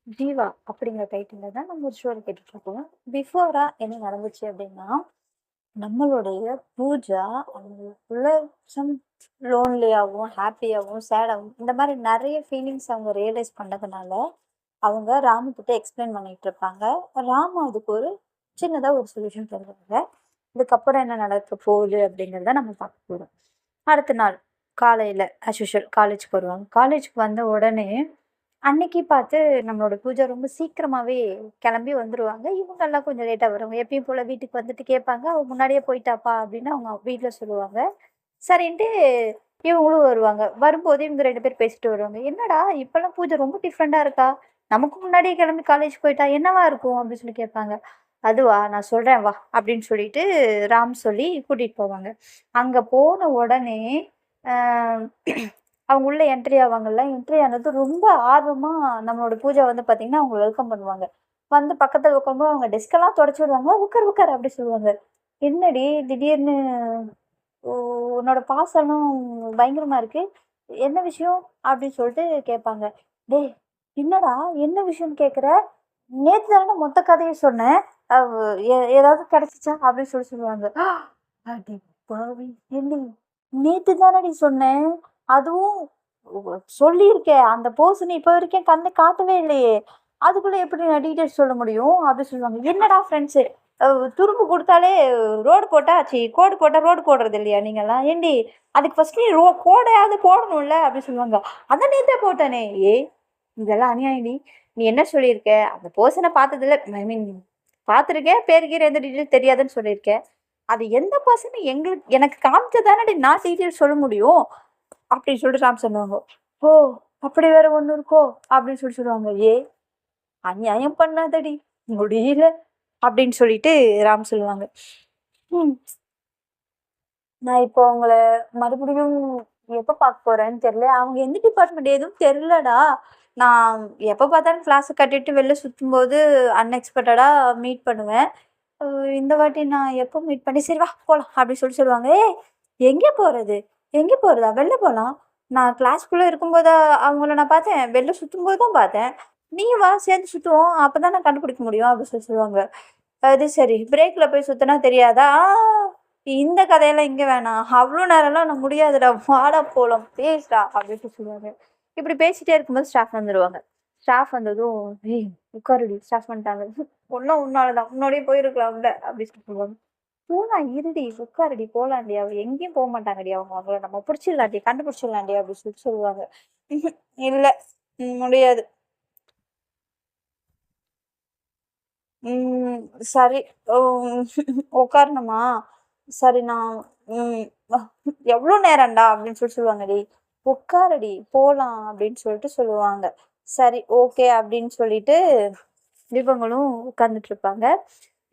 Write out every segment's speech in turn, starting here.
ஜீவா அப்படிங்கிற டைட்டில்ல தான் நம்ம ஒரு ஷோல கேட்டுட்டு இருக்கோம். பிஃபோரா என்ன நடந்துச்சு அப்படின்னா, நம்மளுடைய பூஜா அவங்களுக்குள்ள சம் லோன்லியாவும், ஹேப்பியாவும், சேடாவும் இந்த மாதிரி நெறைய ஃபீலிங்ஸ் அவங்க ரியலைஸ் பண்ணதுனால, அவங்க ராமு கிட்ட எக்ஸ்பிளைன் பண்ணிட்டு இருப்பாங்க. ராமு அதுக்கு ஒரு சின்னதா ஒரு சொல்யூஷன் தருவாங்க. இதுக்கப்புறம் என்ன நடக்க போகுது அப்படிங்கிறத நம்ம பார்க்க போறோம். அடுத்த நாள் காலையில ஆஸ் யூசுவல் காலேஜ்க்கு வருவாங்க. காலேஜ்க்கு வந்த உடனே அன்னைக்கு பார்த்து நம்மளோட பூஜா ரொம்ப சீக்கிரமாவே கிளம்பி வந்துருவாங்க. இவங்கெல்லாம் கொஞ்சம் லேட்டா வருவாங்க. எப்பயும் போல வீட்டுக்கு வந்துட்டு கேட்பாங்க, "அவ முன்னாடியே போயிட்டாப்பா" அப்படின்னு அவங்க வீட்ல சொல்லுவாங்க. சரின்ட்டு இவங்களும் வருவாங்க. வரும்போது இவங்க 2 பேரும் பேசிட்டு வருவாங்க. "என்னடா இப்பலாம் பூஜா ரொம்ப டிஃப்ரெண்டா இருக்கா? நமக்கு முன்னாடியே கிளம்பி காலேஜ் போயிட்டா, என்னவா இருக்கும்?" அப்படின்னு சொல்லி கேட்பாங்க. "அதுவா? நான் சொல்றேன் வா" அப்படின்னு சொல்லிட்டு ராம் சொல்லி கூட்டிட்டு போவாங்க. அங்க போன உடனே அ அவங்க உள்ள என்ட்ரி ஆவாங்கல்ல. என்ட்ரி ஆனது ரொம்ப ஆர்வமா நம்மளோட பூஜா வந்து பார்த்தீங்கன்னா, அவங்கள வெல்கம் பண்ணுவாங்க. வந்து பக்கத்துல உட்காரும்போது அவங்க டெஸ்க்கெல்லாம் தொடச்சு விடுவாங்க. "உட்காரு, உட்காரு" அப்படி சொல்லுவாங்க. "என்னடி திடீர்னு உ உன்னோட பாசம்லாம் பயங்கரமா இருக்கு. என்ன விஷயம்?" அப்படின்னு சொல்லிட்டு கேட்பாங்க. "டேய் என்னடா என்ன விஷயம்னு கேட்குற? நேத்து தானடா மொத்த கதையும் சொன்னேன். அவ் ஏதாவது கிடைச்சுச்சா?" அப்படின்னு சொல்லுவாங்க. அடி பாவி! ஏன்டி நேத்து தானடி சொன்னேன். அதுவும் சொல்லியிருக்கேன். அந்த போர்ஷன இப்ப வரைக்கும் கண்ல காட்டவே இல்லையே! அதுக்குள்ள எப்படி நான் டீட்டெயில்ஸ் சொல்ல முடியும்? அப்படி சொல்லுவாங்க. என்னடா ஃப்ரெண்ட்ஸு துரும்பு குடுத்தாலே ரோடு போட்டா கோடு போட்டா ரோடு போடுறது இல்லையா நீங்கலாம்? ஏன்டி அதுக்கு ஃபர்ஸ்ட் நீ கோடையாவது போடணும்ல அப்படி சொல்லுவாங்க. அதான் நேத்தே போட்டேனே! ஏய் இதெல்லாம் அநியாயம்டி. நீ என்ன சொல்லியிருக்க? அந்த பெர்சன பார்த்ததில்ல ஐ மீன் பார்த்துருக்கேன். பேரு கீரு எந்த டீட்டெயில் தெரியாதுன்னு சொல்லியிருக்க. அது எந்த பர்சன் எனக்கு காமிச்சா தானடி நான் டீட்டெயில் சொல்ல முடியும். அப்படின்னு சொல்லிட்டு ராம் சொல்லுவாங்க. ஓ! அப்படி வேற ஒண்ணு இருக்கோ? அப்படின்னு சொல்லுவாங்க. அநியாயம் பண்ணாதடி. முடியல. அப்படின்னு சொல்லிட்டு ராம் சொல்லுவாங்க. ம். நான் இப்போ உங்கள மறுபடியும் எப்ப பார்க்க போறேன்னு தெரியல. அவங்க எந்த டிபார்ட்மெண்ட் எதுவும் தெரியலடா. நான் எப்ப பார்த்தாலும் கிளாஸ கட்டிட்டு வெளில சுத்தும்போது அன்எக்ஸ்பெக்டடா மீட் பண்ணுவேன். அ இந்த வாட்டி நான் எப்போ மீட் பண்ணி சரி வா போலாம் அப்படின்னு சொல்லுவாங்க. ஏய் எங்கே போறது? எங்கே போறதா? வெளில போலாம். நான் கிளாஸ்க்குள்ள இருக்கும்போதா அவங்கள நான் பார்த்தேன். வெளில சுத்தும்போது தான் பார்த்தேன். நீயும் வா சேர்ந்து சுத்துவோம். அப்பதான் நான் கண்டுபிடிக்க முடியும் அப்படின்னு சொல்லுவாங்க. அது சரி. பிரேக்ல போய் சுத்துனா தெரியாதா? இந்த கதையெல்லாம் இங்க வேணாம். அவ்ளோ நேரம்லாம் நான் முடியாதுடா. வாடா போலாம். ப்ளீஸ்டா அப்டின்ட்டு சொல்லுவாங்க. இப்டி பேசிட்டே இருக்கும்போது ஸ்டாஃப் வந்துருவாங்க. ஸ்டாஃப் வந்ததும், "ஏய் உட்காருடி" ஸ்டாஃப் வந்துட்டாங்க. "ஒண்ணும் உன்னால தான். முன்னாடியே போயிருக்கலாம்ல" அப்டி சொல்லுவாங்க. "போலாம் இருடி, உட்காருடி போலாம்டி. அவ எங்கேயும் போமாட்டாங்கடி. அவங்க அவங்கள நம்ம புடிச்சிடலாம்டி, கண்டுபிடிச்சிடலாம்டி" அப்டி சொல்லுவாங்க. "இல்ல முடியாது. ம். சரி. ம் உட்காரணுமா? சரி நான் ம் அ எவ்ளோ நேரம்டா? அப்படின்னு சொல்லுவாங்க. "டேய் உட்காருடி போலாம்" அப்படின்னு சொல்லிட்டு சொல்லுவாங்க. சரி ஓகே அப்படின்னு சொல்லிட்டு இவங்களும் உட்கார்ந்துட்டு இருப்பாங்க.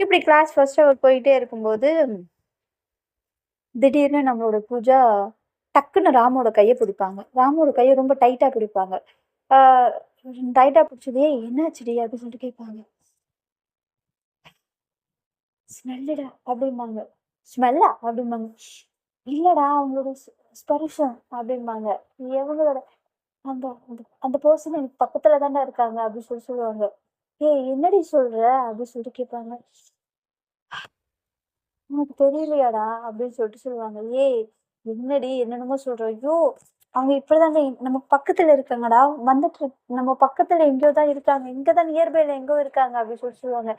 இப்படி கிளாஸ் ஃபர்ஸ்ட் அவர் போயிட்டே இருக்கும்போது, திடீர்னு நம்மளோட பூஜா டக்குன்னு ராமோட கைய பிடிப்பாங்க. ராமோட கைய ரொம்ப டைட்டா பிடிப்பாங்க. ஆ டைட்டா பிடிச்சது, "ஏய் என்னாச்சுடி?" அப்படின்னு சொல்லிட்டு கேட்பாங்க. ஸ்மெல்லுடா அப்படிம்பாங்க. ஸ்மெல்லா? அப்படிம்பாங்க. இல்லடா அவங்களோட ஸ்பெரிஷம் அப்படிம்பாங்க. இவங்களோட அந்த அந்த அந்த பெர்சன் எனக்கு பக்கத்துல தான்டா இருக்காங்க அப்படின்னு சொல்லுவாங்க. ஏய் என்னடி சொல்ற? அப்படின்னு சொல்லிட்டு கேட்பாங்க. உனக்கு தெரியலையாடா? அப்படின்னு சொல்லிட்டு சொல்லுவாங்க. ஏய் என்னடி என்னென்னமோ சொல்ற? ஐயோ! அவங்க இப்படிதாங்க நம்ம பக்கத்துல இருக்காங்கடா. வந்துட்டு நம்ம பக்கத்துல எங்கேயோ தான் இருக்காங்க. இங்க தான் நியர்பைல எங்கோ இருக்காங்க அப்படின்னு சொல்லுவாங்க.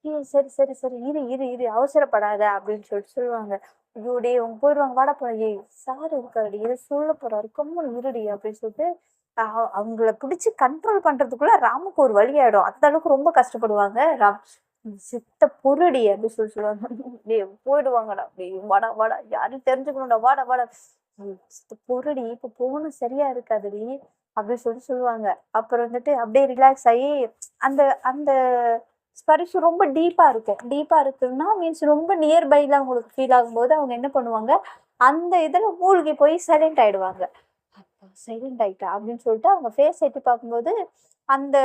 ஏய் சரி, சரி, சரி. இரு, இரு, இரு. அவசரப்படாத அப்படின்னு சொல்லிட்டு சொல்லுவாங்க. ஐயோ! டேய் அவங்க போயிடுவாங்க. வாடா போலாம். ஏய் சார் இருக்காருடி. ஏதோ சொல்ல போறாரு. கம்முனு இருடி அப்படின்னு சொல்லிட்டு அ அவங்கள பிடிச்சு கண்ட்ரோல் பண்றதுக்குள்ள ராமுக்கு ஒரு வழி ஆயிடும். அந்த அளவுக்கு ரொம்ப கஷ்டப்படுவாங்க. ராம். "செத்த பொறுடி" அப்படி சொல்லுவாங்க. டேய் போயிடுவாங்கடா. டேய் வாடா, வாடா. யாரும் தெரிஞ்சுக்கணும்டா. வாடா, வாடா. "செத்த பொறுடி. இப்ப போனா சரியா இருக்காதுடி" அப்படின்னு சொல்லுவாங்க. அப்புறம் வந்துட்டு அப்படியே ரிலாக்ஸ் ஆயி அந்த அந்த ஸ்பரிசம் ரொம்ப டீப்பா இருக்கும். டீப்பா இருக்குன்னா மீன்ஸ் ரொம்ப நியர்பைல அவங்களுக்கு ஃபீல் ஆகும்போது அவங்க என்ன பண்ணுவாங்க, அந்த இதுல மூழ்கி போய் சைலண்ட் ஆயிடுவாங்க. அப்பா சைலண்ட் ஆயிட்டா அப்படின்னு சொல்லிட்டு அவங்க ஃபேஸ் எட்டி பார்க்கும்போது, அந்த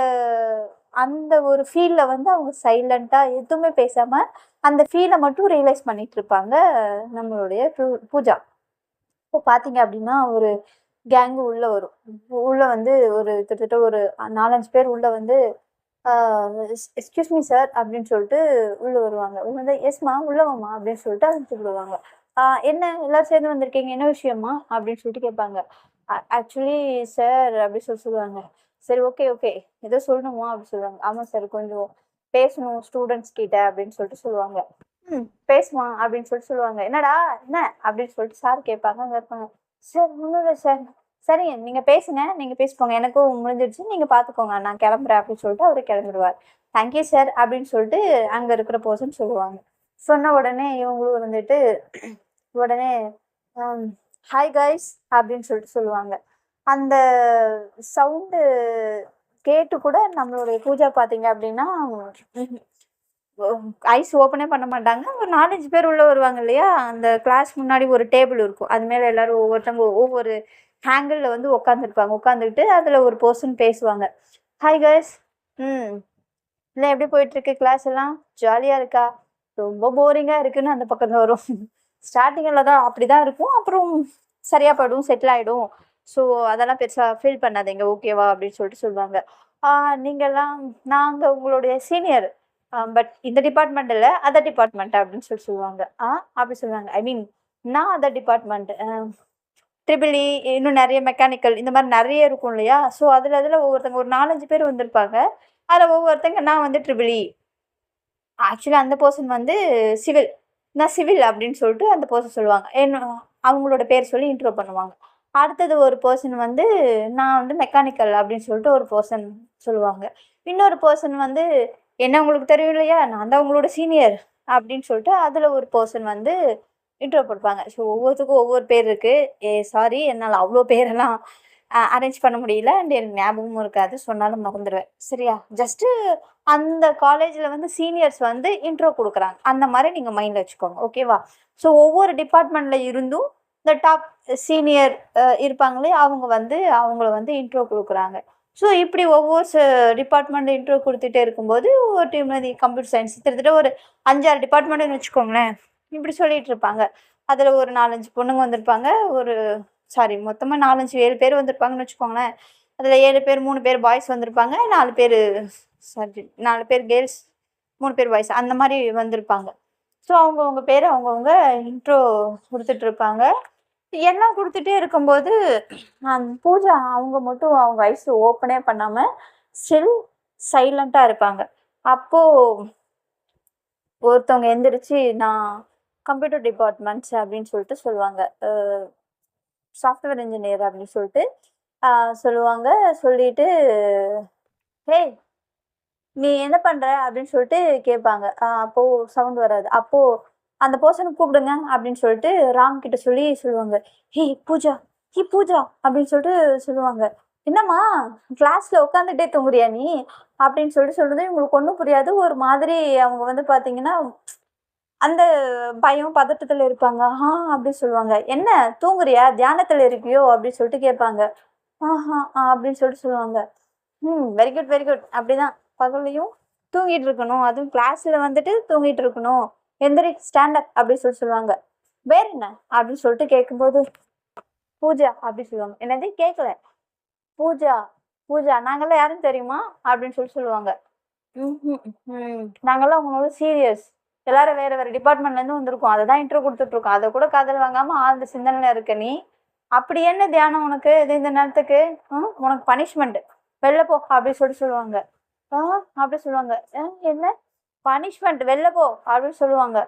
அந்த ஒரு ஃபீல்ல வந்து அவங்க சைலன்ட்டா எதுவுமே பேசாம, அந்த ஃபீல மட்டும் ரியலைஸ் பண்ணிட்டு இருப்பாங்க நம்மளுடைய பூஜா. இப்போ பார்த்தீங்க அப்படின்னா, ஒரு கேங் உள்ள வரும். உள்ள வந்து ஒரு கிட்டத்தட்ட ஒரு 4, 5 பேர் உள்ள வந்து எக்ஸ்கியூஸ் மீ சார் அப்படின்னு சொல்லிட்டு உள்ள வருவாங்க. உள்ள வந்து எஸ்மா உள்ள வாம்மா அப்படின்னு சொல்லிட்டு அனுப்பிச்சு விடுவாங்க. என்ன எல்லாரும் சேர்ந்து வந்திருக்கீங்க, என்ன விஷயமா அப்படின்னு சொல்லிட்டு கேட்பாங்க. ஆக்சுவலி சார் அப்படி சொல்லுவாங்க. சரி, ஓகே ஓகே, ஏதோ சொல்லணுமா அப்படின்னு சொல்லுவாங்க. ஆமா சார், கொஞ்சம் பேசணும் ஸ்டூடெண்ட்ஸ் கிட்ட அப்படின்னு சொல்லிட்டு சொல்லுவாங்க. ம், பேசுமா அப்படின்னு சொல்லிட்டு சொல்லுவாங்க. என்னடா என்ன அப்படின்னு சொல்லிட்டு சார் கேட்பாங்க. அங்க இருப்பாங்க. சார் ஒன்றும் இல்லை சார். சரிங்க, நீங்க பேசுங்க, நீங்க பேசிக்கோங்க, எனக்கும் முடிஞ்சிடுச்சு, நீங்க பாத்துக்கோங்க, நான் கிளம்புறேன் அப்படின்னு சொல்லிட்டு அவரு கிளம்பிடுவார். தேங்க்யூ சார் அப்படின்னு சொல்லிட்டு அங்க இருக்கிற பர்சன் சொல்லுவாங்க. சொன்ன உடனே இவங்களும் வந்துட்டு உடனே ஹாய் கைஸ் அப்படின்னு சொல்லிட்டு சொல்லுவாங்க. அந்த சவுண்டு கேட்டு கூட நம்மளுடைய பூஜா பார்த்தீங்க அப்படின்னா ஐஸ் ஓப்பனே பண்ண மாட்டாங்க. ஒரு 4, 5 பேர் உள்ள வருவாங்க இல்லையா? அந்த கிளாஸ் முன்னாடி ஒரு டேபிள் இருக்கும். அது மேல எல்லாரும் ஒவ்வொருத்தவங்க ஒவ்வொரு ஹேங்கிள்ல வந்து உட்காந்துருப்பாங்க. உட்காந்துக்கிட்டு அதில் ஒரு பர்சன் பேசுவாங்க. Hi guys. ம். இல்லை, எப்படி போயிட்டுருக்கு கிளாஸ் எல்லாம்? ஜாலியாக இருக்கா? ரொம்ப போரிங்காக இருக்குன்னு அந்த பக்கம் தான் வரும். ஸ்டார்டிங்கில் தான் அப்படி தான் இருக்கும். அப்புறம் சரியாக போயிடும், செட்டில் ஆகிடும். ஸோ அதெல்லாம் பெருசாக ஃபீல் பண்ணாதீங்க, ஓகேவா அப்படின்னு சொல்லிட்டு சொல்லுவாங்க. நீங்கள்லாம் நாங்கள் உங்களுடைய சீனியர், பட் இந்த டிபார்ட்மெண்ட் இல்லை, அதர் டிபார்ட்மெண்ட் அப்படின்னு சொல்லுவாங்க. அப்படி சொல்லுவாங்க. ஐ மீன் நான் அதர் டிபார்ட்மெண்ட், ட்ரிபிள் இ, இன்னும் நிறைய மெக்கானிக்கல், இந்த மாதிரி நிறைய இருக்கும் இல்லையா? ஸோ அதில் ஒவ்வொருத்தங்க ஒரு 4, 5 பேர் வந்திருப்பாங்க. அதில் ஒவ்வொருத்தங்க நான் வந்து ட்ரிபிள் இ, ஆக்சுவலி அந்த பர்சன் வந்து சிவில், நான் சிவில் அப்படின்னு சொல்லிட்டு அந்த பர்சன் சொல்லுவாங்க. அவங்களோட பேர் சொல்லி இன்ட்ரோ பண்ணுவாங்க. அடுத்தது ஒரு பர்சன் வந்து நான் வந்து மெக்கானிக்கல் அப்படின்னு சொல்லிட்டு ஒரு பர்சன் சொல்லுவாங்க. இன்னொரு பர்சன் வந்து என்ன உங்களுக்கு தெரியும் இல்லையா, நான் தான் உங்களோட சீனியர் அப்படின்னு சொல்லிட்டு அதில் ஒரு பர்சன் வந்து இன்ட்ரோ கொடுப்பாங்க. ஸோ ஒவ்வொருத்துக்கும் ஒவ்வொரு பேர் இருக்குது. சாரி, என்னால் அவ்வளோ பேரெல்லாம் அரேஞ்ச் பண்ண முடியல. அண்ட் எனக்கு ஞாபகமும் இருக்காது, சொன்னாலும் மறந்துடுவேன். சரியா? ஜஸ்ட்டு அந்த காலேஜில் வந்து சீனியர்ஸ் வந்து இன்ட்ரோ கொடுக்குறாங்க. அந்த மாதிரி நீங்கள் மைண்டில் வச்சுக்கோங்க, ஓகேவா? ஸோ ஒவ்வொரு டிபார்ட்மெண்ட்டில் இருந்தும் இந்த டாப் சீனியர் இருப்பாங்களே, அவங்க வந்து அவங்கள வந்து இன்ட்ரோ கொடுக்குறாங்க. ஸோ இப்படி ஒவ்வொரு டிபார்ட்மெண்ட் இன்ட்ரோ கொடுத்துட்டே இருக்கும்போது ஒரு டீம்ல கம்ப்யூட்டர் சயின்ஸ் கிட்டத்தட்ட ஒரு 5, 6 டிபார்ட்மெண்ட்டுன்னு வச்சுக்கோங்களேன். இப்படி சொல்லிட்டு இருப்பாங்க. அதில் ஒரு 4, 5 பொண்ணுங்க வந்திருப்பாங்க. ஒரு சாரி, மொத்தமாக 4, 5, 7 பேர் வந்திருப்பாங்கன்னு வச்சுக்கோங்களேன். அதில் 7 பேர், 3 பேர் பாய்ஸ் வந்திருப்பாங்க, 4 பேர் சாரி 4 பேர் கேர்ள்ஸ், 3 பேர் பாய்ஸ், அந்த மாதிரி வந்திருப்பாங்க. ஸோ அவங்கவுங்க பேர் அவங்கவுங்க இன்ட்ரோ கொடுத்துட்ருப்பாங்க. எல்லாம் கொடுத்துட்டே இருக்கும்போது பூஜா அவங்க மட்டும் அவங்க ஐஸ் ஓப்பனே பண்ணாமல் ஸ்டில் சைலண்ட்டாக இருப்பாங்க. அப்போது ஒருத்தவங்க எந்திரிச்சு நான் கம்ப்யூட்டர் டிபார்ட்மெண்ட்ஸ் அப்படின்னு சொல்லிட்டு சொல்லுவாங்க. சாஃப்ட்வேர் இன்ஜினியர் அப்படின்னு சொல்லிட்டு சொல்லுவாங்க. சொல்லிட்டு ஹேய், நீ என்ன பண்ணுற அப்படின்னு சொல்லிட்டு கேட்பாங்க. அப்போது சவுண்ட் வராது. அப்போது அந்த பர்சனை கூப்பிடுங்க அப்படின்னு சொல்லிட்டு ராம் கிட்ட சொல்லுவாங்க. ஹே பூஜா, ஹே பூஜா அப்படின்னு சொல்லிட்டு சொல்லுவாங்க. என்னம்மா கிளாஸில் உட்காந்துட்டே தூங்குறியா நீ அப்படின்னு சொல்லிட்டு சொல்கிறது இவங்களுக்கு ஒன்றும் புரியாது. ஒரு மாதிரி அவங்க வந்து பார்த்தீங்கன்னா அந்த பயம் பதட்டத்தில் இருப்பாங்க. அப்படி சொல்லுவாங்க. என்ன தூங்குறியா, தியானத்தில் இருக்கியோ அப்படின்னு சொல்லிட்டு கேட்பாங்க. ஆஹா அப்படின்னு சொல்லிட்டு சொல்லுவாங்க. வெரி குட் வெரி குட், அப்படிதான் பகல்லையும் தூங்கிட்டு இருக்கணும், அதுவும் கிளாஸில் வந்துட்டு தூங்கிட்டு இருக்கணும், எந்திரி ஸ்டாண்டப் அப்படின்னு சொல்லுவாங்க. வேற என்ன அப்படின்னு சொல்லிட்டு கேட்கும்போது பூஜா அப்படி சொல்லுவாங்க. என்னது கேட்கல? பூஜா, பூஜா நாங்கெல்லாம் யாரும் தெரியுமா அப்படின்னு சொல்லுவாங்க. நாங்கெல்லாம் உங்களோட சீரியஸ், எல்லாரும் வேற வேற டிபார்ட்மெண்ட்லேருந்து வந்திருக்கோம், அதை தான் இன்ட்ரோ கொடுத்துட்ருக்கோம், அதை கூட காதல் வாங்காமல் ஆழ்ந்த சிந்தனையில் இருக்க நீ, அப்படி என்ன தியானம் உனக்கு இது இந்த நேரத்துக்கு? உனக்கு பனிஷ்மெண்ட், வெளில போ அப்படின்னு சொல்லுவாங்க. அப்படி சொல்லுவாங்க. என்ன பனிஷ்மெண்ட், வெளில போ அப்படின்னு சொல்லுவாங்க.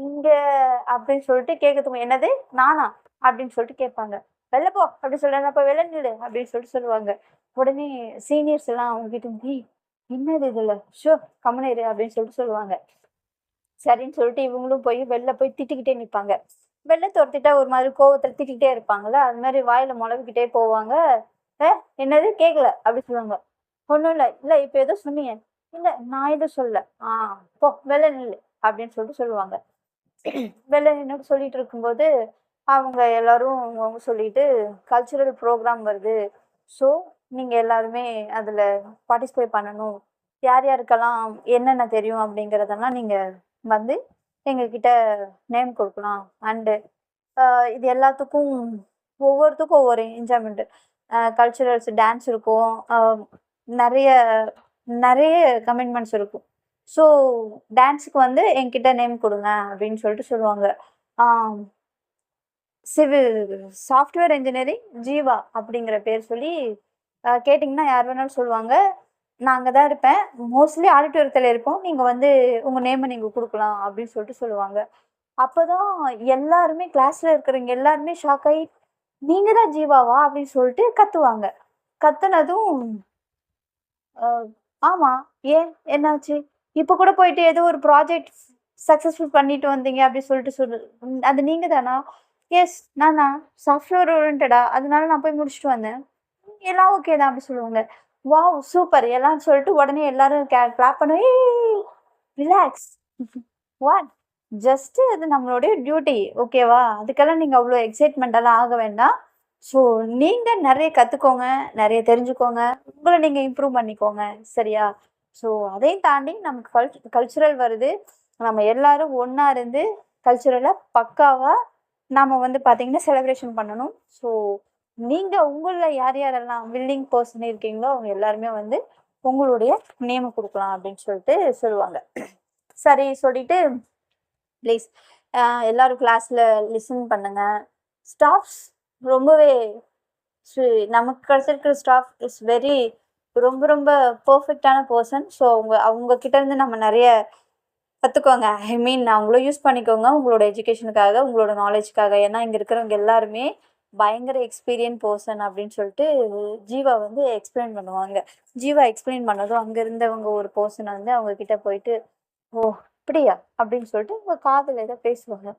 இங்க அப்படின்னு சொல்லிட்டு கேட்கறதுக்கு என்னது நானா அப்படின்னு சொல்லிட்டு கேட்பாங்க. வெளில போ அப்படி சொல்றாங்க. அப்போ வெளில நில்லு அப்படின்னு சொல்லுவாங்க. உடனே சீனியர்ஸ் எல்லாம் அவங்க கிட்ட என்னது இதுல ஷோ கம்முனு அப்படின்னு சொல்லுவாங்க. சரின்னு சொல்லிட்டு இவங்களும் போய் வெளில போய் திட்டிக்கிட்டே நிற்பாங்க. வெளில துரத்திட்டா ஒரு மாதிரி கோவத்தில் திட்டிக்கிட்டே இருப்பாங்களே, அது மாதிரி வாயில முளவிக்கிட்டே போவாங்க. என்னது கேட்கல அப்படி சொல்லுவாங்க. ஒன்றும் இல்லை, இல்லை இப்போ ஏதோ சொன்னீங்க, இல்லை நான் எதுவும் சொல்லல, போ வெளில நில்லு அப்படின்னு சொல்லுவாங்க. வெளில நின்று சொல்லிட்டு இருக்கும்போது அவங்க எல்லாரும் அவங்க சொல்லிட்டு கல்ச்சுரல் ப்ரோக்ராம் வருது, ஸோ நீங்கள் எல்லாருமே அதில் பார்ட்டிசிபேட் பண்ணணும், யார் யாருக்கெல்லாம் என்னென்ன தெரியும் அப்படிங்கிறதெல்லாம் நீங்கள் வந்து எங்ககிட்ட நேம் கொடுக்கலாம். அண்டு இது எல்லாத்துக்கும் ஒவ்வொருத்துக்கும் ஒவ்வொரு என்ஜாய்மெண்ட்டு, கல்ச்சுரல்ஸ் டான்ஸ் இருக்கும், நிறைய நெறைய கமிட்மெண்ட்ஸ் இருக்கும். ஸோ டான்ஸுக்கு வந்து என்கிட்ட நேம் குடுங்க அப்படின்னு சொல்லிட்டு சொல்லுவாங்க. ஆம். சிவில் சாஃப்ட்வேர் இன்ஜினியரிங் ஜீவா அப்படிங்கிற பேர் சொல்லி கேட்டிங்கன்னா யார் வேணாலும் சொல்லுவாங்க. நான் அங்க தான் இருப்பேன். மோஸ்ட்லி ஆடிட்டோரியத்துல இருப்போம். நீங்க வந்து உங்க நேம நீங்க குடுக்கலாம் அப்படின்னு சொல்லிட்டு சொல்லுவாங்க. அப்பதான் எல்லாருமே கிளாஸ்ல இருக்கிறவங்க எல்லாருமே ஷாக் ஆயி, "நீங்க தான் ஜீவாவா?" அப்படின்னு சொல்லிட்டு கத்துவாங்க. கத்துனதும் அ ஆமா. ஏன்? என்னாச்சு? இப்ப கூட போயிட்டு ஏதோ ஒரு ப்ராஜெக்ட் சக்சஸ்ஃபுல் பண்ணிட்டு வந்தீங்க அப்படி சொல்லிட்டு அது நீங்க தானா? எஸ் நான் தான். சாஃப்ட்வேர் ஓரியன்டடா அதனால நான் போய் முடிச்சுட்டு வந்தேன். எல்லாம் ஓகே தான் அப்படி சொல்லுவாங்க. வாவ்! சூப்பர் எல்லாம் சொல்லிட்டு உடனே எல்லாரும் கிளாப் பண்ண ஏய் ரிலாக்ஸ். வாட்? ஜஸ்ட் அது நம்மளுடைய டியூட்டி. ஓகேவா? அதுக்கெல்லாம் நீங்க அவ்ளோ எக்ஸைட்மென்ட் எல்லாம் ஆக வேண்டாம். ஸோ நீங்க நெறைய கத்துக்கோங்க, நெறைய தெரிஞ்சுக்கோங்க. உங்கள நீங்க இம்ப்ரூவ் பண்ணிக்கோங்க. சரியா? ஸோ அதையும் தாண்டி நமக்கு கல்ச்சுரல் வருது. நம்ம எல்லாரும் ஒண்ணா இருந்து கல்ச்சுரலா பக்காவா நாம வந்து பார்த்தீங்கன்னா, செலிப்ரேஷன் பண்ணணும். ஸோ நீங்க உங்கள்ல யார் யாரெல்லாம் வில்லிங் பெர்சன் இருக்கீங்களோ, அவங்க எல்லாருமே வந்து உங்களுடைய நேம குடுக்கலாம் அப்படின்னு சொல்லிட்டு சொல்லுவாங்க. சரி சொல்லிட்டு ப்ளீஸ் எல்லாரும் கிளாஸ்ல லிசன் பண்ணுங்க. ஸ்டாஃப்ஸ் ரொம்பவே ஸோ நமக்கு கிடைச்சிருக்கிற ஸ்டாஃப் இஸ் வெரி ரொம்ப ரொம்ப பெர்ஃபெக்ட்டான பெர்சன். ஸோ அவங்க கிட்ட இருந்து நம்ம நெறைய கத்துக்கோங்க. ஐ மீன் அவங்கள யூஸ் பண்ணிக்கோங்க உங்களோட எஜுகேஷனுக்காக, உங்களோட நாலேட்ஜ்க்காக. ஏன்னா இங்க இருக்கிறவங்க எல்லாருமே பயங்கர எக்ஸ்பீரியன்ஸ் பெர்சன் அப்படின்னு சொல்லிட்டு ஜீவா வந்து எக்ஸ்பிளைன் பண்ணுவாங்க. ஜீவா எக்ஸ்பிளைன் பண்ணதும் அங்க இருந்தவங்க ஒரு பெர்சன் வந்து அவங்க கிட்ட போயிட்டு, "ஓ! அப்படியா?" அப்படின்னு சொல்லிட்டு அவங்க காதுல ஏதோ பேசுவாங்க.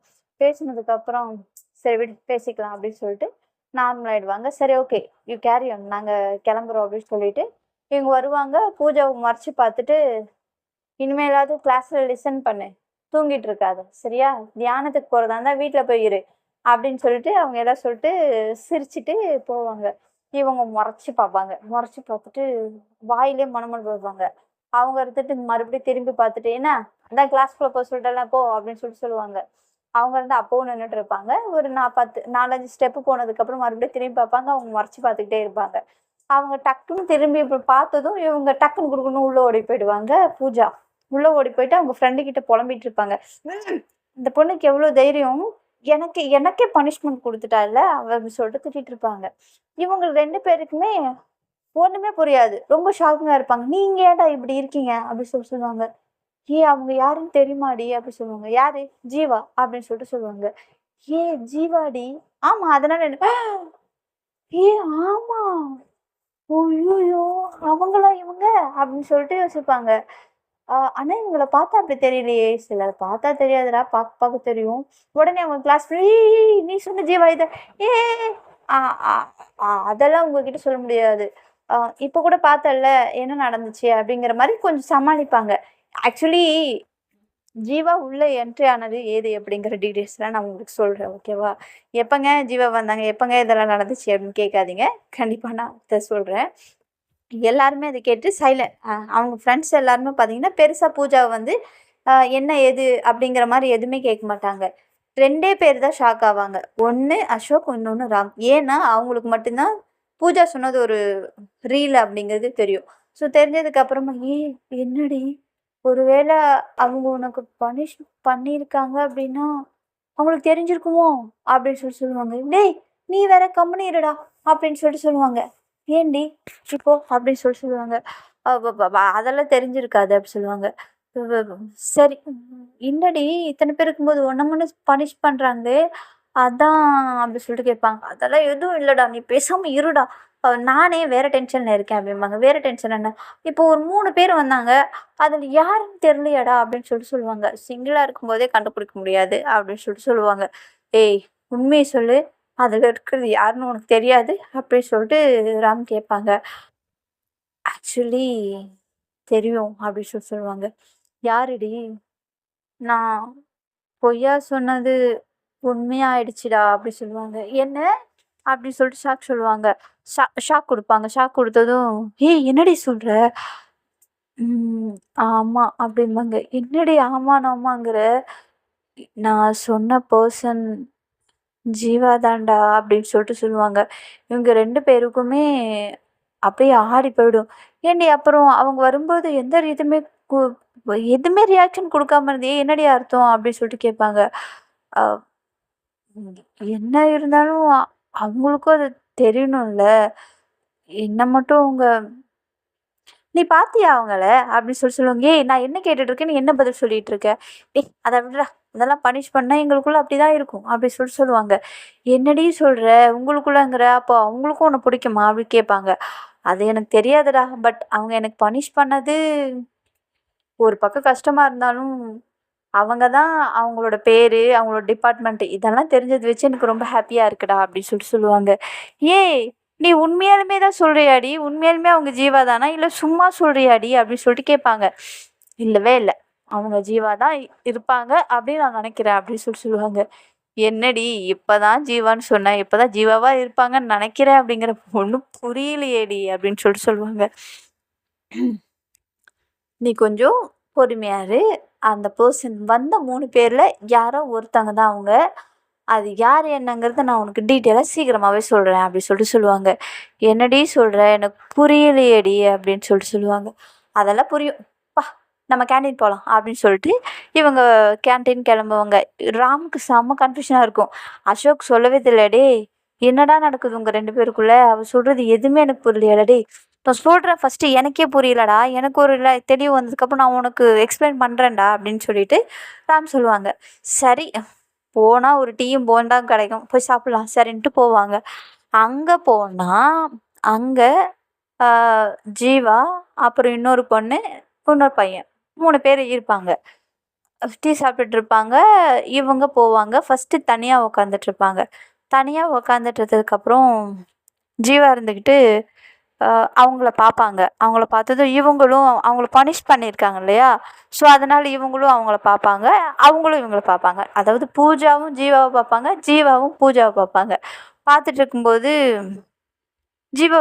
பேசினதுக்கப்புறம், "சரி விடு பேசிக்கலாம்" அப்படின்னு சொல்லிட்டு நார்மல் ஆயிடுவாங்க. "சரி ஓகே. You carry on. நாங்க கிளம்புறோம்" அப்படின்னு சொல்லிட்டு இவங்க வருவாங்க. பூஜாவ மொறச்சு பார்த்துட்டு, "இனிமேலாவது கிளாஸ்ல லிசன் பண்ணு. தூங்கிட்டு இருக்காத. சரியா? தியானத்துக்கு போறதா இருந்தா வீட்ல போய் இரு." அப்படின்னு சொல்லிட்டு அவங்க எல்லாம் சொல்லிட்டு சிரிச்சுட்டு போவாங்க. இவங்க மொறச்சு பார்ப்பாங்க. மொறச்சு பார்த்துட்டு வாயிலேயே மொணமொண வைப்பாங்க. அவங்க இருந்துட்டு மறுபடியும் திரும்பி பார்த்துட்டு, "என்ன? அதான் கிளாஸ்க்குள்ள போ சொல்ட்டேன்ல போ" அப்படின்னு சொல்லிட்டு சொல்லுவாங்க. அவங்க வந்து அப்பவும் நின்னுட்டு இருப்பாங்க. ஒரு 4, 5 ஸ்டெப் போனதுக்கப்புறம் மறுபடியும் திரும்பி பார்ப்பாங்க. அவங்க மொறச்சு பார்த்துக்கிட்டே இருப்பாங்க. அவங்க டக்குன்னு திரும்பி இப்ப பார்த்ததும் இவங்க டக்குன்னு குடுகுடுன்னு உள்ள ஓடி போயிடுவாங்க பூஜா. உள்ள ஓடி போயிட்டு அவங்க ஃப்ரெண்டு கிட்ட புலம்பிட்டு இருப்பாங்க. இந்த பொண்ணுக்கு எவ்ளோ தைரியம்! எனக்கே பனிஷ்மென்ட் குடுத்துட்டால்ல அவ அப்டி சொல்லிட்டு திட்டிட்டு இருப்பாங்க. இவங்க 2 பேருக்குமே ஒண்ணுமே புரியாது. ரொம்ப ஷாக்கிங்கா இருப்பாங்க. "நீங்க ஏன்டா இப்படி இருக்கீங்க?" அப்படி சொல்லுவாங்க. "ஏய் அவங்க யாருன்னு தெரியுமாடி?" அப்படி சொல்லுவாங்க. "யாரு?" "ஜீவா" அப்படின்னு சொல்லிட்டு சொல்லுவாங்க. "ஏய் ஜீவாடி?" "ஆமா அதனால என்ன?" "ஏய் ஆமா! அய்யய்யோ! அவங்களா இவங்க?" அப்படின்னு சொல்லிட்டு யோசிப்பாங்க. ஆனா இவங்கள பார்த்தா அப்படி தெரியலையே. சிலர பார்த்தா தெரியாதுடா. பாக்க பாக்க தெரியும். உடனே அவங்க கிளாஸ் "ஏய் நீ சொன்ன ஜீவா இத ஏய்" அ அ அதெல்லாம் உங்ககிட்ட சொல்ல முடியாது. அ இப்ப கூட பார்த்தல்ல என்ன நடந்துச்சு அப்படிங்கிற மாரி கொஞ்சம் சமாளிப்பாங்க. ஆக்சுவலி ஜீவா உள்ள என்ட்ரி ஆனது ஏது அப்படிங்கிற டீட்டெயில்ஸ்லாம் நான் உங்களுக்கு சொல்றேன். ஓகேவா? எப்பங்க ஜீவா வந்தாங்க? எப்பங்க இதெல்லாம் நடந்துச்சு அப்படின்னு கேட்காதீங்க. கண்டிப்பா நான் அத சொல்றேன். எல்லாருமே அத கேட்டு அவங்க ஃப்ரெண்ட்ஸ் எல்லாருமே பார்த்தீங்கன்னா, பெருசா பூஜாவ வந்து என்ன ஏது அப்படிங்கிற மாரி எதுவுமே கேட்க மாட்டாங்க. 2டே பேர் தான் ஷாக் ஆவாங்க. ஒண்ணு அசோக், இன்னொன்னு ராம். ஏன்னா, அவங்களுக்கு மட்டும் தான் பூஜா சொன்னது ஒரு ரீல் அப்படிங்கிறது தெரியும். ஸோ தெரிஞ்சதுக்கு அப்புறமா, "ஏய் என்னடி? ஒருவேள அவங்க உனக்கு பண்ணியிருக்காங்க அப்படின்னா, அவங்களுக்கு தெரிஞ்சிருக்குமோ?" அப்படின்னு சொல்லுவாங்க. "டேய் நீ வேற கம்முனு இருடா" அப்படின்னு சொல்லிட்டு சொல்லுவாங்க. "ஏன்டி?" "இப்போ" அப்படின்னு சொல்லுவாங்க. அதெல்லாம் தெரிஞ்சிருக்காது" அப்படி சொல்லுவாங்க. வ வ சரி "இல்லடி இத்தன பேர் இருக்கும்போது உன்ன மட்டும் பனிஷ் பண்றாங்களே, அதான்" அப்படி சொல்லிட்டு கேட்பாங்க. "அதெல்லாம் எதுவும் இல்லடா, நீ பேசாம இருடா. நானே வேற டென்ஷன்ல இருக்கேன்" அப்படிம்பாங்க. "வேற டென்ஷன் என்ன?" "இப்போ ஒரு 3 பேர் வந்தாங்க. அதுல யாருன்னு தெரியலையாடா" அப்படின்னு சொல்லுவாங்க. "சிங்கிளா இருக்கும்போதே கண்டுபிடிக்க முடியாது" அப்படின்னு சொல்லுவாங்க. "ஏய் உண்மைய சொல்லு. அதுல இருக்கிறது யாருன்னு உனக்கு தெரியாது" அப்படின்னு சொல்லிட்டு ராம் கேட்பாங்க. "ஆக்சுவலி தெரியும்" அப்படின்னு சொல்லுவாங்க. "யாருடி?" "நான் பொய்யா சொன்னது உண்மையா ஆயிடுச்சுடா" அப்படி சொல்லுவாங்க. "என்ன?" அப்படி சொல்லிட்டு சொல்லுவாங்க. ஷாக் குடுப்பாங்க. ஷாக் குடுத்ததும், "ஏய் என்னடி சொல்ற?" "ம் ஆமா" அப்படிம்பாங்க. "என்னடி ஆமான்னு ஆமாங்கிற? நான் சொன்ன பெர்சன் ஜீவா தான்டா" அப்படின்னு சொல்லிட்டு சொல்லுவாங்க. இவங்க 2 பேருக்குமே அப்படியே ஆடி போயிடும். ஏன்டி அப்புறம் அவங்க வரும்போது கு எதுவுமே ரியாக்ஷன் குடுக்காம இருந்தியே! என்னடி அர்த்தம்? அப்படின்னு சொல்லிட்டு கேட்பாங்க. அ என்ன இருந்தாலும் அவங்களுக்கும் அது தெரியணும்ல. என்ன மட்டும் அவங்க "நீ பார்த்தியா அவங்கள?" அப்படின்னு சொல்லுவாங்க. "ஏய் நான் என்ன கேட்டுட்டு இருக்கேன், நீ என்ன பதில் சொல்லிட்டு இருக்க?" "ஏய் அத விட்றா, அதெல்லாம் பனிஷ் பண்ணா எங்களுக்குள்ள அப்படிதான் இருக்கும்." அப்படி சொல்லுவாங்க. "என்னடி சொல்ற? உங்களுக்குள்ளங்கிற, அப்போ அவங்களுக்கும் உன்ன பிடிக்குமா?" அப்படி கேட்பாங்க. அது எனக்கு தெரியாதுடா. பட் அவங்க எனக்கு பனிஷ் பண்ணது ஒரு பக்கம் கஷ்டமா இருந்தாலும், அவங்க தான் அவங்களோட பேரு, அவங்களோட டிபார்ட்மெண்ட் இதெல்லாம் தெரிஞ்சத வச்சு எனக்கு ரொம்ப ஹேப்பியா இருக்குடா அப்படின்னு சொல்லுவாங்க. "ஏய்! நீ உண்மையாலுமே தான் சொல்றியாடி? உண்மையாலுமே அவங்க ஜீவா தானா? இல்ல சும்மா சொல்றியாடி?" அப்படின்னு சொல்லிட்டு கேட்பாங்க. "இல்லவே இல்ல. அவங்க ஜீவா தான் இருப்பாங்க அப்படின்னு நான் நினைக்கிறேன்." அப்படின்னு சொல்லுவாங்க. "என்னடி இப்பதான் ஜீவான்னு சொன்ன. இப்பதான் ஜீவாவா இருப்பாங்கன்னு நினைக்கிறேன் அப்படிங்கிற ஒண்ணும் புரியலையேடி" அப்படின்னு சொல்லுவாங்க. "நீ கொஞ்சம் பொறுமையா இரு. அந்த பெர்சன் வந்த 3 பேர்ல யாரோ ஒருத்தங்க தான் அவங்க. அது யார் என்னங்கிறத நான் உனக்கு டீட்டெயிலா சீக்கிரமாவே சொல்றேன்." அப்படி சொல்லுவாங்க. "என்னடி சொல்ற? எனக்கு புரியலையேடி" அப்படின்னு சொல்லுவாங்க. "அதெல்லாம் புரியும். வா நம்ம கேன்டீன் போலாம்." அப்படின்னு சொல்லிட்டு இவங்க கேன்டீன் கிளம்புவாங்க. ராமுக்கு செம்ம கன்ஃப்யூஷனா இருக்கும். அசோக் சொல்லவே தெரியல. "டேய் என்னடா நடக்குது உங்க 2 பேருக்குள்ள? அவ சொல்றது எதுவுமே எனக்கு புரியலையேடா டேய். நான் சொல்றேன் ஃபர்ஸ்ட்டு எனக்கே புரியலடா. எனக்கு ஒரு தெளிவு வந்ததுக்கப்புறம் நான் உனக்கு எக்ஸ்பிளைன் பண்றேன்டா" அப்படின்னு சொல்லிட்டு ராம் சொல்லுவாங்க. சரி போனா ஒரு டீயும் போண்டாவும் கிடைக்கும். போய் சாப்பிடலாம் சரின்ட்டு போவாங்க. அங்க போனா, அங்க ஆ ஜீவா, அப்புறம் இன்னொரு பொண்ணு, இன்னொரு பையன் 3 பேர் இருப்பாங்க. டீ சாப்பிட்டுட்டு இருப்பாங்க. இவங்க போவாங்க. ஃபர்ஸ்ட்டு தனியா உட்காந்துட்ருப்பாங்க. தனியா உட்காந்துட்டதுக்கப்புறம் ஜீவா இருந்துக்கிட்டு அ அவங்கள பார்ப்பாங்க. அவங்கள பார்த்ததும் இவங்களும் அவங்கள பனிஷ் பண்ணியிருக்காங்க இல்லையா? ஸோ, அதனால இவங்களும் அவங்கள பார்ப்பாங்க. அவங்களும் இவங்கள பார்ப்பாங்க. அதாவது பூஜாவும் ஜீவாவ பார்ப்பாங்க. ஜீவாவும் பூஜாவ பார்ப்பாங்க. பார்த்துட்டு இருக்கும்போது ஜீவா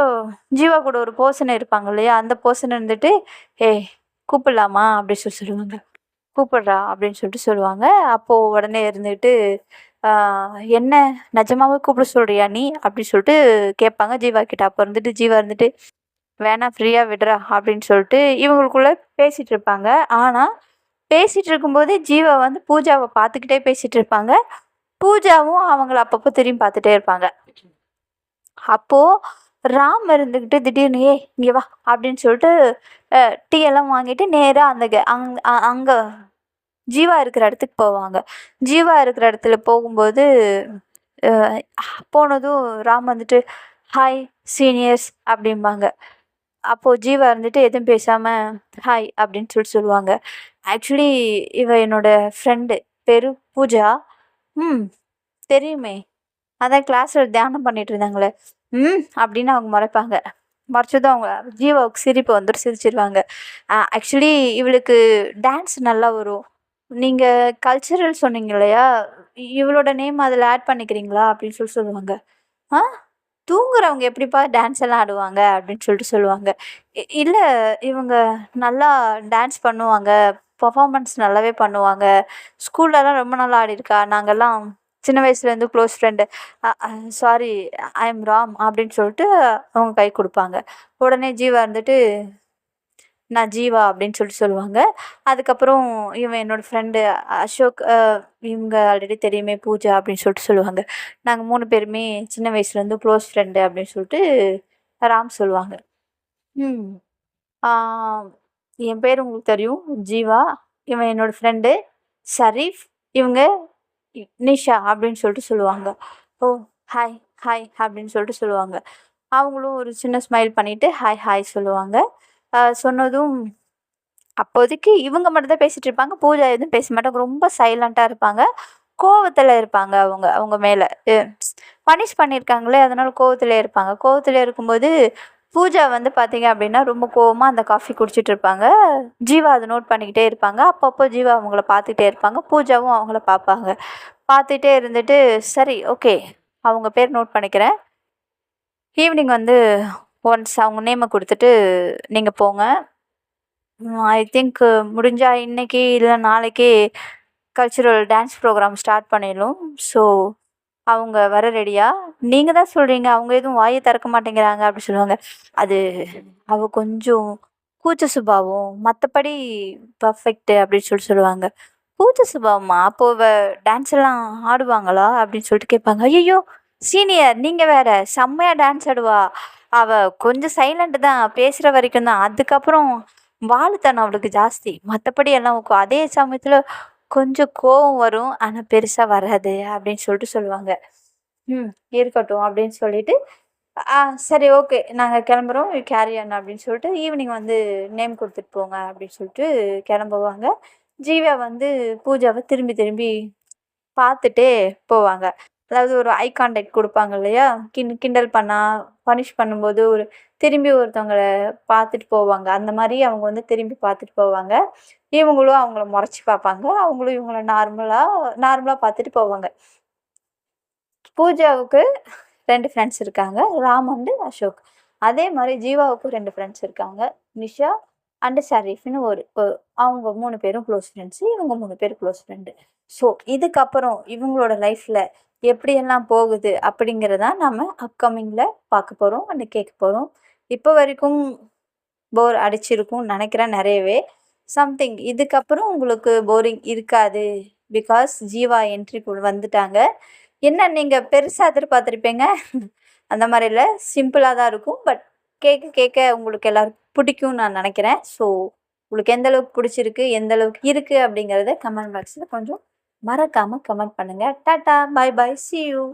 ஜீவா கூட ஒரு பெர்சன் இருப்பாங்க இல்லையா? அந்த பெர்சன் இருந்துட்டு, "ஏய் கூப்பிடலாமா?" அப்படி சொல்லுவாங்க. "கூப்பிட்றா" அப்படின்னு சொல்லுவாங்க. அப்போ உடனே இருந்துட்டு, "ஆ என்ன நிஜமாவே கூப்பிட சொல்றியா நீ?" அப்படி சொல்லிட்டு கேட்பாங்க ஜீவா கிட்ட. அப்போ இருந்துட்டு ஜீவா இருந்துட்டு, "வேணாம் ஃப்ரீயா விடுறா" அப்படின்னு சொல்லிட்டு இவங்களுக்குள்ள பேசிட்டு இருப்பாங்க. ஆனா, பேசிட்டு இருக்கும்போதே ஜீவா வந்து பூஜாவ பார்த்துக்கிட்டே பேசிட்டு இருப்பாங்க. பூஜாவும் அவங்கள அப்பப்போ திரும்பி பார்த்துட்டே இருப்பாங்க. அப்போ ராம் இருந்துகிட்டு திடீர்னு "ஏய் இங்க வா" அப்படின்னு சொல்லிட்டு அ டீ எல்லாம் வாங்கிட்டு நேரா அந்த அங்க ஜீவா இருக்கிற இடத்துக்கு போவாங்க. ஜீவா இருக்கிற இடத்துல போகும்போது அ போனதும் ராம் வந்துட்டு "ஹாய் சீனியர்ஸ்" அப்படிம்பாங்க. அப்போ ஜீவா இருந்துட்டு எதுவும் பேசாம "ஹாய்" அப்படின்னு சொல்லுவாங்க. ஆக்சுவலி இவ என்னோட ஃப்ரெண்டு. பேரு பூஜா. "ம் தெரியுமே. அதான் கிளாஸ்ல தியானம் பண்ணிட்டு இருந்தாங்களே." "ம்" அப்படின்னு அவங்க முறைப்பாங்க. முறைச்சதும் அவங்க ஜீவாவுக்கு சிரிப்பு வந்துரும். சிரிச்சிருவாங்க. ஆக்சுவலி இவளுக்கு டான்ஸ் நல்லா வரும். நீங்க கல்ச்சுரல் சொன்னீங்க இல்லையா? இவளோட நேம் அதில ஆட் பண்ணிக்கிறீங்களா? அப்படின்னு சொல்லுவாங்க. "ஆ தூங்குறவங்க எப்படிப்பா டான்ஸ் எல்லாம் ஆடுவாங்க?" அப்படின்னு சொல்லுவாங்க. இல்ல இவங்க நல்லா டான்ஸ் பண்ணுவாங்க. பெர்ஃபார்மன்ஸ் நல்லாவே பண்ணுவாங்க. ஸ்கூல்லலாம் ரொம்ப நல்லா ஆடியிருக்கா. நாங்கலாம் சின்ன வயசுலேருந்து close friend. Uh uh sorry I am Ram அப்படின்னு சொல்லிட்டு அவங்க கை குடுப்பாங்க. உடனே ஜீவா இருந்துட்டு, "நான் ஜீவா" அப்படின்னு சொல்லுவாங்க. அதுக்கப்புறம் இவன் என்னோட ஃப்ரெண்டு அசோக் இவங்க ஆல்ரெடி தெரியுமே பூஜா அப்படின்னு சொல்லுவாங்க. நாங்க 3 பேருமே சின்ன வயசுலேருந்து க்ளோஸ் ஃப்ரெண்டு அப்படின்னு சொல்லிட்டு ராம் சொல்லுவாங்க. ம். ஆ என் பேரு உங்களுக்கு தெரியும். ஜீவா. இவன் என்னோட ஃப்ரெண்டு ஷரீஃப். இவங்க நிஷா அப்படின்னு சொல்லுவாங்க. "ஓ! ஹாய், ஹாய்" அப்படின்னு சொல்லுவாங்க. அவங்களும் ஒரு சின்ன ஸ்மைல் பண்ணிட்டு ஹாய், ஹாய் சொல்லுவாங்க. சொன்னதும் அப்போதைக்கு இவங்க மட்டும் தான் பேசிட்டு இருப்பாங்க. பூஜா எதுவும் பேச மாட்டாங்க. ரொம்ப சைலன்ட்டா இருப்பாங்க. கோவத்துல இருப்பாங்க அவங்க அவங்க மேல. அ பனிஷ் பண்ணியிருக்காங்களே அதனால கோவத்திலே இருப்பாங்க. கோவத்திலே இருக்கும்போது பூஜா வந்து பார்த்தீங்க அப்படின்னா, ரொம்ப கோவமா அந்த காஃபி குடிச்சிட்டு இருப்பாங்க. ஜீவா அத நோட் பண்ணிக்கிட்டே இருப்பாங்க. அப்பப்போ ஜீவா அவங்கள பார்த்துட்டே இருப்பாங்க. பூஜாவும் அவங்கள பார்ப்பாங்க. பார்த்துட்டே இருந்துட்டு, "சரி ஓகே. அவங்க பேர் நோட் பண்ணிக்கிறேன். ஈவினிங் வந்து ஒன்ஸ் அவங்க நேம குடுத்துட்டு நீங்க போங்க. ஐ திங்க் முடிஞ்சா இன்னைக்கு இல்ல நாளைக்கே கல்ச்சுரல் டான்ஸ் ப்ரோகிராம் ஸ்டார்ட் பண்ணிடணும். ஸோ அவங்க வர ரெடியா? நீங்க தான் சொல்றீங்க, அவங்க எதுவும் வாயே திறக்க மாட்டேங்கிறாங்க அப்படி சொல்லுவாங்க. அது அவ கொஞ்சம் கூச்ச சுபாவம், மத்தபடி பெர்ஃபெக்ட் அப்படின்னு சொல்லுவாங்க. கூச்ச சுபாவமா? அப்போ இவ டான்ஸ் எல்லாம் ஆடுவாங்களா? அப்படின்னு சொல்லிட்டு கேட்பாங்க. ஐயய்யோ! சீனியர் நீங்க வேற செம்மையா டான்ஸ் ஆடுவா. அவ கொஞ்சம் சைலண்ட் தான், பேசுற வரைக்கும் தான். அதுக்கப்புறம் வாலுத்தனம் அவளுக்கு ஜாஸ்தி. மத்தபடி எல்லாம் ஓகே. அதே சமயத்துல கொஞ்சம் கோவம் வரும். ஆனா பெருசா வராது அப்படின்னு சொல்லுவாங்க. ம். இருக்கட்டும் அப்படின்னு சொல்லிட்டு, ஆ சரி ஓகே. நாங்க கிளம்புறோம். யூ கேரி ஆன் அப்படின்னு சொல்லிட்டு, ஈவினிங் வந்து நேம் குடுத்துட்டு போங்க அப்படின்னு சொல்லிட்டு கிளம்புவாங்க. ஜீவா வந்து பூஜாவ திரும்பி திரும்பி பார்த்துட்டே போவாங்க. அதாவது ஒரு ஐ கான்டாக்ட் குடுப்பாங்க இல்லையா? கிண்டல் பண்ணா, பனிஷ் பண்ணும்போது திரும்பி ஒருத்தவங்கள பார்த்துட்டு போவாங்க. அந்த மாரி அவங்க வந்து திரும்பி பார்த்துட்டு போவாங்க. இவங்களும் அவங்கள மொறச்சு பார்ப்பாங்க. அவங்களும் இவங்கள நார்மலா நார்மலா பார்த்துட்டு போவாங்க. பூஜாவுக்கு 2 ஃப்ரெண்ட்ஸ் இருக்காங்க. ராம் அண்ட் அசோக். அதே மாரி ஜீவாவுக்கும் 2 ஃப்ரெண்ட்ஸ் இருக்காங்க. நிஷா அண்ட் ஷரீஃப்ன்னு ஒரு அவங்க 3 பேரும் க்ளோஸ் ஃப்ரெண்ட்ஸ். இவங்க 3 பேர் க்ளோஸ் ஃப்ரெண்டு. ஸோ, இதுக்கப்புறம் இவங்களோட லைஃப்ல எப்படியெல்லாம் போகுது அப்படிங்கிறத நாம அப்கமிங்ல பார்க்க போறோம் அண்ட் கேட்க போறோம். இப்போ வரைக்கும் போர் அடிச்சிருக்கும்னு நினைக்கிறேன் நிறையவே. சம்திங் இதுக்கப்புறம் உங்களுக்கு போரிங் இருக்காது. பிகாஸ் ஜீவா என்ட்ரிக்குள்ள வந்துட்டாங்க. என்ன நீங்க பெருசா எதிர்பார்த்திருப்பீங்க. அந்த மாரி இல்ல. சிம்பிளா தான் இருக்கும். பட் கேட்க கேட்க உங்களுக்கு எல்லாருக்கும் பிடிக்கும்னு நான் நினைக்கிறேன். ஸோ உங்களுக்கு எந்த அளவுக்கு பிடிச்சிருக்கு, எந்த அளவுக்கு இருக்கு அப்படிங்கிறத கமெண்ட் பாக்ஸ்ல கொஞ்சம் மறக்காம கமெண்ட் பண்ணுங்க. Tata, bye bye, see you.